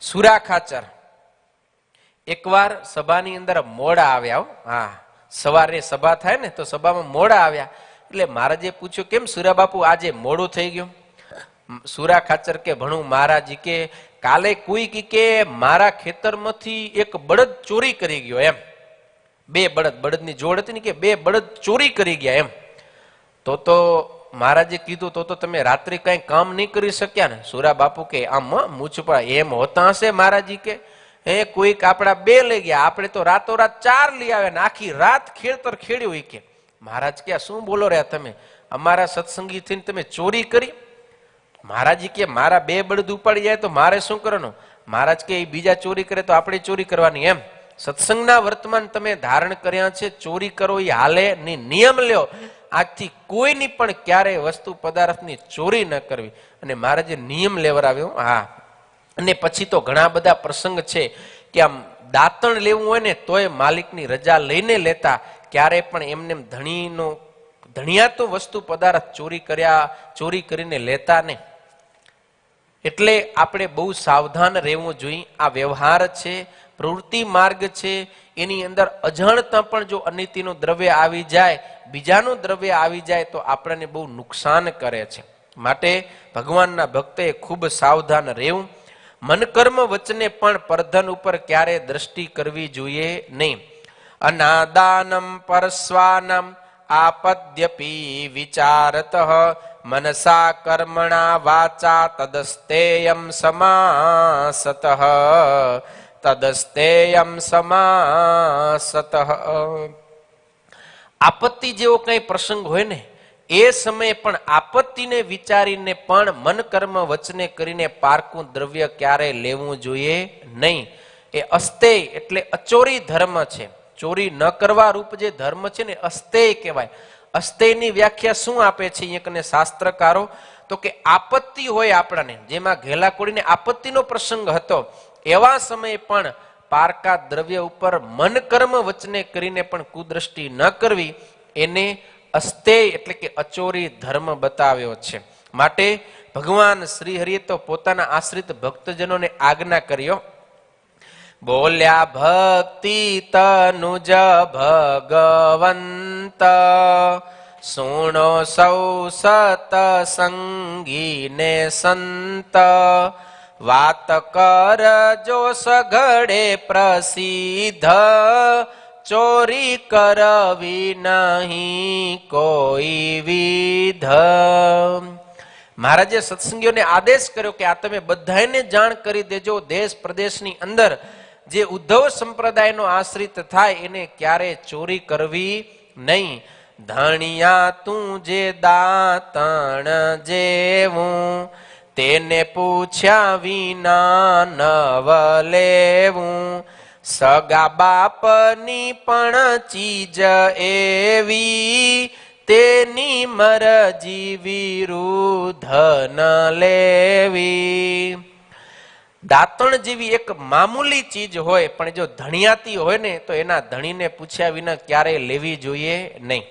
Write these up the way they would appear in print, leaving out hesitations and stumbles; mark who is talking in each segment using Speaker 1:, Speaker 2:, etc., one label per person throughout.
Speaker 1: સુરા ખાચર એકવાર સભાની અંદર મોડા આવ્યા. હા, સવારે સભા થાય ને તો સભામાં મોડા આવ્યા. એટલે મહારાજે પૂછ્યું, કેમ સુરા બાપુ આજે મોડું થઈ ગયું? સુરા ખાચર કે, ભણું મહારાજ કે કાલે કોઈ કે મારા ખેતરમાંથી એક બળદ ચોરી કરી ગયો. એમ બે બળદની જોડ હતી ને, કે બે બળદ ચોરી કરી ગયા. એમ તો મહારાજે કીધું, તો તમે રાત્રે કઈ કામ નહીં કરી શક્યા ને? સુરા બાપુ કે, આમ મૂછપા એમ હોતા હશે મહારાજી કે, કોઈક આપડા બે લઈ ગયા, આપણે તો રાતોરાત 4 લઈ આવ્યા ને આખી રાત ખેતર ખેડ્યું. કે મહારાજ કે, શું બોલો રહ્યા તમે? અમારા સત્સંગી થઈને તમે ચોરી કરી? મહારાજી કે, મારા બે બળદ ઉપાડી જાય તો મારે શું કરવાનું? મહારાજ કે, એ બીજા ચોરી કરે તો આપણે ચોરી કરવાની. એમ સત્સંગના વર્તમાન તમે ધારણ કર્યા છે, ચોરી કરો એ હાલે ની નિયમ લ્યો. આજથી કોઈની પણ ક્યારેય વસ્તુ પદાર્થની ચોરી ન કરવી. અને મહારાજે નિયમ લેવડાવ્યો. હા, અને પછી તો ઘણા બધા પ્રસંગ છે કે આમ દાંતણ લેવું હોય ને તોય માલિકની રજા લઈને લેતા. ક્યારેય પણ એમને ધણિયાતો વસ્તુ પદાર્થ ચોરી કરીને લેતા નહીં. એટલે આપણે બહુ સાવધાન રહેવું જોઈએ. આ વ્યવહાર છે, પ્રવૃત્તિ માર્ગ છે, એની અંદર અજાણતા પણ જો અનિતિનું દ્રવ્ય આવી જાય, બીજાનું દ્રવ્ય આવી જાય તો આપણને બહુ નુકસાન કરે છે. માટે ભગવાનના ભક્તે ખૂબ સાવધાન રહેવું. મન કર્મ વચને પણ પરધન ઉપર ક્યારે દ્રષ્ટિ કરવી જોઈએ નહીં. અનાદાનમ પરસ્વાનમ આપદ્યપી વિચારત મનસા કર્મણા વાચા તદસ્તેયમ સમાસત આપત્તિ જેવો કઈ પ્રસંગ હોય ને એ સમયે પણ આપત્તિને વિચારીને પણ મન કર્મ વચને કરીને પારકું દ્રવ્ય ક્યારે લેવું જોઈએ નહીં. એ અસ્તેય એટલે અચોરી ધર્મ છે. ચોરી ન કરવા રૂપ જે ધર્મ છે ને અસ્તેય કહેવાય. અસ્તેયની વ્યાખ્યા શું આપે છે અહીંયા શાસ્ત્રકારો? તો કે આપત્તિ હોય આપણને, જેમાં ઘેલાકોડીને આપત્તિનો પ્રસંગ હતો, એવા સમયે પણ પારકા દ્રવ્ય ઉપર મન કર્મ વચને કરીને પણ કુદ્રષ્ટિ ન કરવી, એને અસ્તેય એટલે કે અચોરી ધર્મ બતાવ્યો છે. માટે ભગવાન શ્રી હરિએ તો પોતાના આશ્રિત ભક્તજનોને આજ્ઞા કર્યો. બોલ્યા ભક્તિ તનુજ ભગવંત, સુણો સૌ સતસંગીને સંત, વાત કરજો સઘળે પ્રસિદ્ધ, ચોરી કરવી નહીં કોઈ વિધ. મહારાજે સત્સંગીઓને આદેશ કર્યો કે આ તમે બધાને જાણ કરી દેજો, દેશ પ્રદેશની અંદર જે ઉદ્ધવ સંપ્રદાયનો આશ્રિત થાય એને ક્યારે ચોરી કરવી નહીં. ધણિયા તું જે દાંતણ જેવું, તેને પૂછ્યા વિના નવ લેવું, સગા બાપની પણ ચીજ એવી, તેની મરજી વિરુદ્ધ ન લેવી. દાંતણ જેવી એક મામૂલી ચીજ હોય પણ જો ધણિયાતી હોય ને તો એના ધણીને પૂછ્યા વિના ક્યારેય લેવી જોઈએ નહીં.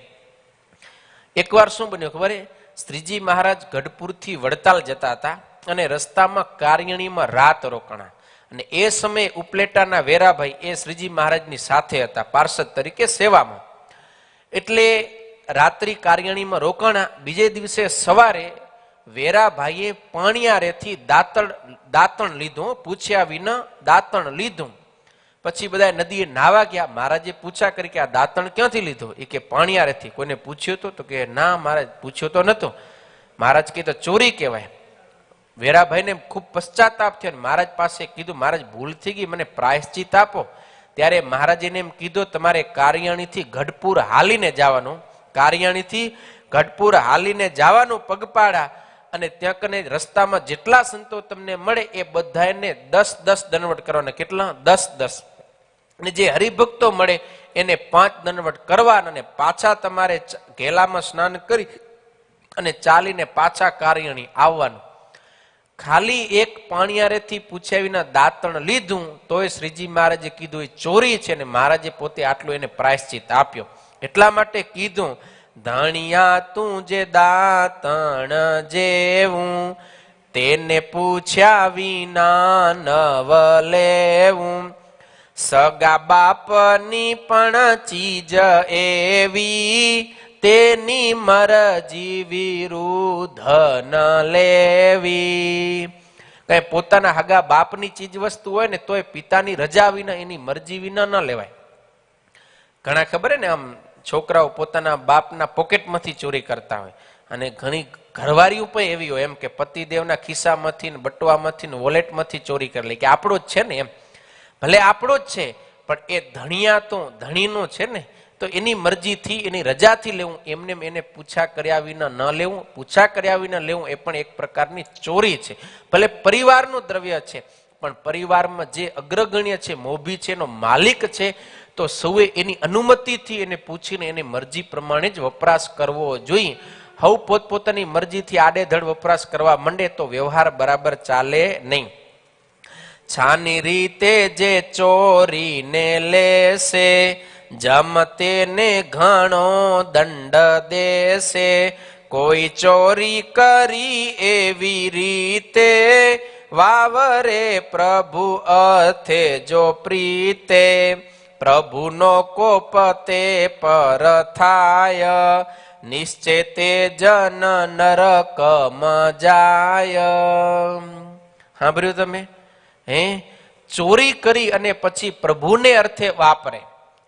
Speaker 1: એકવાર શું બન્યું ખબર? શ્રીજી મહારાજ ગઢપુરથી વડતાલ જતા હતા અને રસ્તામાં કારિયણીમાં રાત રોકાણા. અને એ સમયે ઉપલેટાના વેરાભાઈ એ શ્રીજી મહારાજની સાથે હતા પાર્ષદ તરીકે સેવામાં. એટલે રાત્રિ કારિયણીમાં રોકાણા. બીજે દિવસે સવારે વેરાભાઈએ પાણિયારેથી દાંતણ લીધું, પૂછ્યા વિના દાંતણ લીધું. પછી બધા નદીએ નાવા ગયા. મહારાજે પૂછા કરી કે આ દાંતણ ક્યાંથી લીધું? એ કે પાણિયારેથી. કોઈને પૂછ્યું હતું? તો કે ના મહારાજ પૂછ્યો તો નતો. મહારાજ કે તો ચોરી કહેવાય. વેરાભાઈને ખૂબ પશ્ચાતાપ થયો. મહારાજ પાસે કીધું, મહારાજ ભૂલ થઈ ગઈ, મને પ્રાયશ્ચિત આપો. ત્યારે મહારાજને એમ કીધું, તમારે કારિયાણીથી ગઢપુર હાલીને જવાનું, કારિયાણીથી ગઢપુર હાલીને જવાનું પગપાળા. અને ત્યાં કને રસ્તામાં જેટલા સંતો તમને મળે એ બધાને 10-10 દંડવટ કરવાના. કેટલા? 10-10. અને જે હરિભક્તો મળે એને 5 દંડવટ કરવાના. અને પાછા તમારે ઘેલામાં સ્નાન કરી અને ચાલીને પાછા કારિયાણી આવવાનું. ખાલી એક પાણિયારેથી પૂછ્યા વિના દાંતણ લીધું તોય શ્રીજી મહારાજે કીધું એ ચોરી છે. અને મહારાજે પોતે આટલું એને પ્રાયશ્ચિત આપ્યો. એટલા માટે કીધું, ધણિયા તું જે દાંતણ જેવું, તેને પૂછ્યા વિના નવ લેવું, સગા બાપની પણ ચીજ એવી, તેની મરજી વિરુદ્ધ ન લેવી. કઈ પોતાના હગા બાપની ચીજ વસ્તુ હોય ને તોય પિતાની રજા વિના, એની મરજી વિના ન લેવાય. ઘણા ખબર ને આમ છોકરાઓ પોતાના બાપના પોકેટમાંથી ચોરી કરતા હોય, અને ઘણી ઘરવાળીઓ પણ એવી હોય એમ કે પતિદેવના ખિસ્સામાંથી ને બટવામાંથી ને વોલેટમાંથી ચોરી કરી લે કે આપણો જ છે ને એમ. ભલે આપણો જ છે પણ એ ધણિયા તો ધણીનો છે ને, તો એની મરજીથી એની રજાથી લેવું, એમને એને પૂછા કર્યા વિના ન લેવું. પૂછા કર્યા વિના લેવું એ પણ એક પ્રકારની ચોરી છે. ભલે પરિવારનું દ્રવ્ય છે પણ પરિવારમાં જે અગ્રગણ્ય છે, મોભી છે, એનો માલિક છે, તો સૌએ એની અનુમતિથી એને પૂછીને એની મરજી પ્રમાણે જ વપરાશ કરવો જોઈએ. હવ પોતપોતાની મરજીથી આડેધડ વપરાશ કરવા માંડે તો વ્યવહાર બરાબર ચાલે નહીં. છાની રીતે જે ચોરીને લેશે, જમતે ને ઘણો દંડ દેશે. કોઈ ચોરી કરી એવી રીતે, વાવરે પ્રભુ અર્થે જો પ્રીતે. પ્રભુનો કોપ તે પર થાય, નિશ્ચય તે જન નરકમાં જાય. સાંભળ્યું તમે? ચોરી કરી અને પછી પ્રભુને અર્થે વાપરે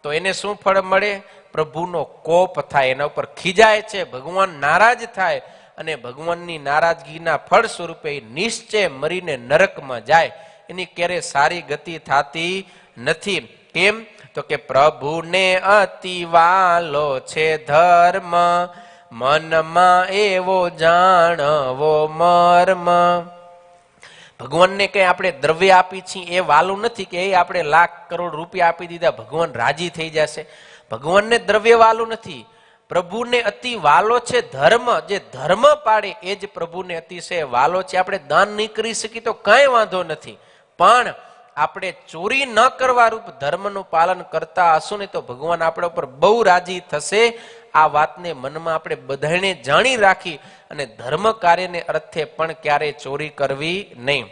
Speaker 1: તો એને શું ફળ મળે? પ્રભુનો કોપ થાય, એના ઉપર ખીજાય છે, ભગવાન નારાજ થાય, અને ભગવાનની નારાજગીના ફળ સ્વરૂપે નિશ્ચય મરીને નરકમાં જાય. એની ક્યારે સારી ગતિ થતી નથી. કેમ? તો કે પ્રભુને અતિ વાલો છે ધર્મ, મનમાં એવો જાણવો મર્મ. ભગવાનને કઈ આપણે દ્રવ્ય આપી છીએ એ વાલું નથી કે એ આપણે લાખ કરોડ રૂપિયા આપી દીધા ભગવાન રાજી થઈ જશે. ભગવાનને દ્રવ્ય વાલું નથી. પ્રભુને અતિ વાલો છે ધર્મ. જે ધર્મ પાડે એ જ પ્રભુને અતિશય વાલો છે. આપણે દાન નહીં કરી શકીએ તો કાંઈ વાંધો નથી, પણ આપણે ચોરી ન કરવા રૂપ ધર્મનું પાલન કરતા હશું ને તો ભગવાન આપણા ઉપર બહુ રાજી થશે. આ વાતને મનમાં આપણે બધાને જાણી રાખી અને ધર્મ કાર્યને અર્થે પણ ક્યારે ચોરી કરવી નહીં.